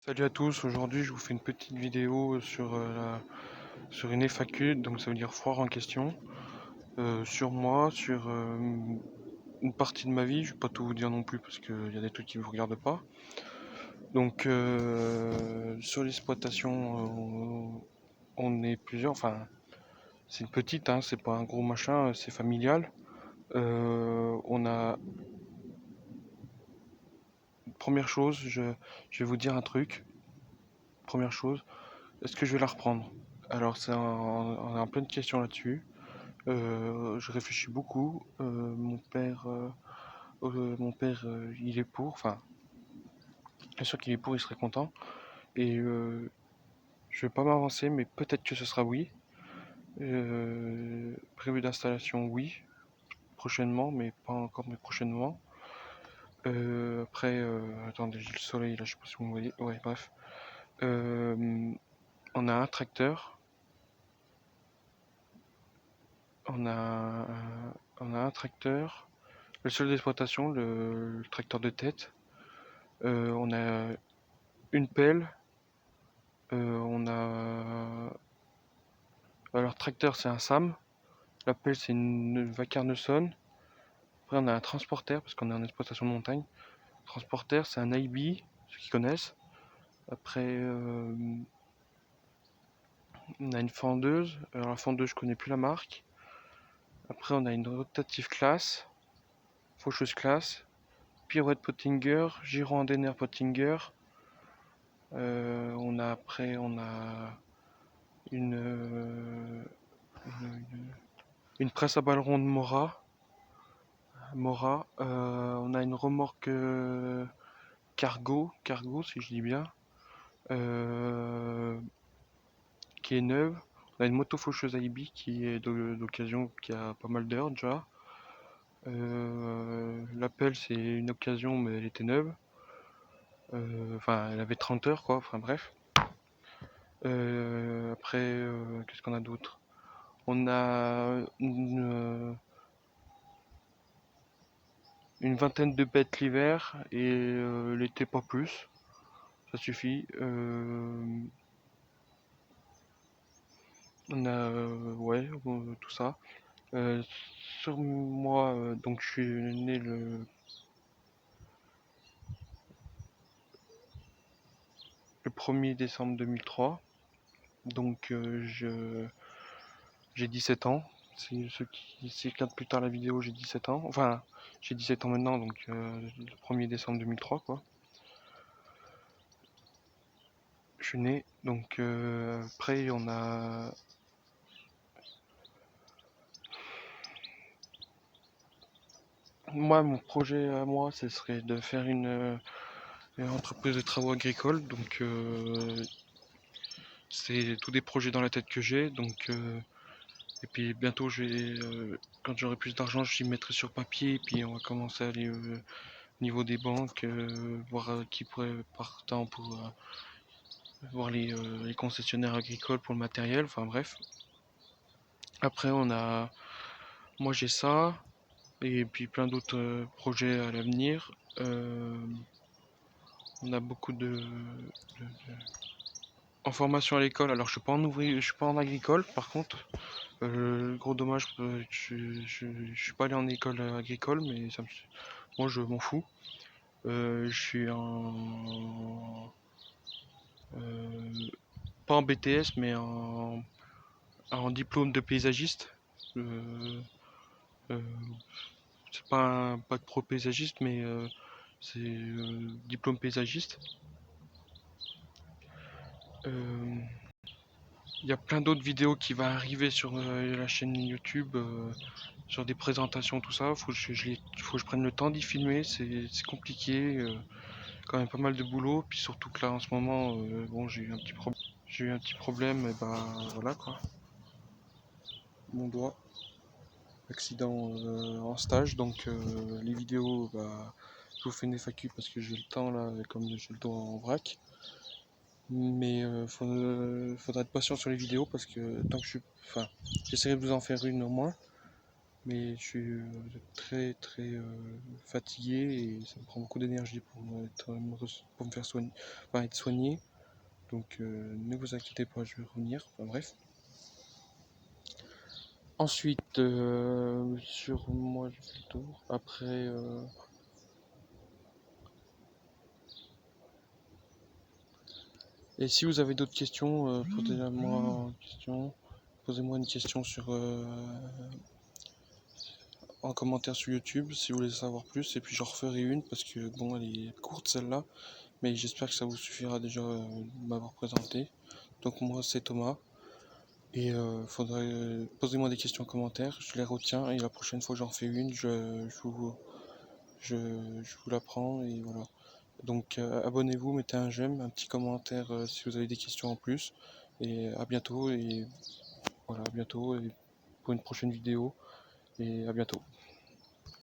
Salut à tous, aujourd'hui je vous fais une petite vidéo sur une FAQ, donc ça veut dire foire en question, sur moi, sur une partie de ma vie. Je vais pas tout vous dire non plus parce qu'il y a des trucs qui ne vous regardent pas. Donc sur l'exploitation, on est plusieurs, enfin c'est une petite, hein, c'est pas un gros machin, c'est familial. On a, première chose, je vais vous dire un truc, première chose, est-ce que je vais la reprendre? Alors on est en pleine question là-dessus. Je réfléchis beaucoup. Mon père, il est pour. Enfin, bien sûr qu'il est pour, il serait content. Et je vais pas m'avancer, mais peut-être que ce sera oui. Prévu d'installation, oui. Prochainement, mais pas encore, mais prochainement. Après, attendez, j'ai le soleil là, je sais pas si vous me voyez. Ouais, bref. Euh, on a un tracteur. On a, on a un tracteur. Le seul d'exploitation, le tracteur de tête. On a une pelle. On a. Alors, tracteur, c'est un SAM. La pelle, c'est une Vacarneson. Après, on a un transporteur, parce qu'on est en exploitation de montagne. Transporteur, c'est un IB, ceux qui connaissent. Après, on a une fendeuse. Alors, la fendeuse, je connais plus la marque. Après, on a une rotative classe, faucheuse classe, pirouette Pottinger, giron Andener Pottinger. On a une presse à balles rondes Mora. On a une remorque cargo si je dis bien, euh, qui est neuve. On a une moto faucheuse AIB qui est d'occasion, qui a pas mal d'heures déjà. L'appel c'est une occasion mais elle était neuve. Enfin, elle avait 30 heures quoi, enfin bref. Après, qu'est-ce qu'on a d'autre? On a une vingtaine de bêtes l'hiver et l'été pas plus. Ça suffit. On a, ouais, tout ça. Euh, sur moi, donc je suis né le 1er décembre 2003. Donc j'ai 17 ans. Si je regarde plus tard la vidéo, j'ai 17 ans. Enfin, j'ai 17 ans maintenant, donc le 1er décembre 2003, quoi. Je suis né. Donc après, on a. Moi, mon projet à moi, ce serait de faire une entreprise de travaux agricoles. Donc c'est tous des projets dans la tête que j'ai. Donc et puis bientôt, quand j'aurai plus d'argent, j'y mettrai sur papier. Et puis on va commencer à aller au niveau des banques, voir qui pourrait partant pour voir les concessionnaires agricoles pour le matériel. Enfin bref. Après, moi j'ai ça et puis plein d'autres projets à l'avenir. On a beaucoup en formation à l'école. Alors je suis pas en ouvrier, je suis pas en agricole. Par contre, gros dommage, je suis pas allé en école agricole, mais moi je m'en fous. Je suis euh, pas en BTS, mais en diplôme de paysagiste. Euh, euh, c'est pas un bac pro paysagiste, mais c'est diplôme paysagiste. Euh, Il y a plein d'autres vidéos qui vont arriver sur la chaîne YouTube, sur des présentations, tout ça. Faut que je prenne le temps d'y filmer, c'est compliqué. Quand même pas mal de boulot. Puis surtout que là, en ce moment, bon, j'ai eu un petit problème, et bah voilà quoi. Mon doigt, accident en stage. Donc les vidéos, bah, je vous fais une FAQ parce que j'ai le temps là, comme j'ai le doigt en vrac. Mais faudra être patient sur les vidéos parce que tant que je suis. Enfin, j'essaierai de vous en faire une au moins. mais je suis très très fatigué et ça me prend beaucoup d'énergie pour me faire soigner, enfin, être soigné. Donc ne vous inquiétez pas, je vais revenir. Enfin, bref. Ensuite, sur moi, je fais le tour. Après, et si vous avez d'autres questions, posez-moi une question en commentaire sur YouTube si vous voulez savoir plus. Et puis j'en referai une parce que bon, elle est courte celle-là, mais j'espère que ça vous suffira déjà de m'avoir présenté. Donc moi, c'est Thomas. Et posez-moi des questions en commentaire, je les retiens et la prochaine fois que j'en fais une, je vous la prends et voilà. Donc abonnez-vous, mettez un j'aime, un petit commentaire si vous avez des questions en plus. Et à bientôt et voilà, à bientôt et pour une prochaine vidéo et à bientôt.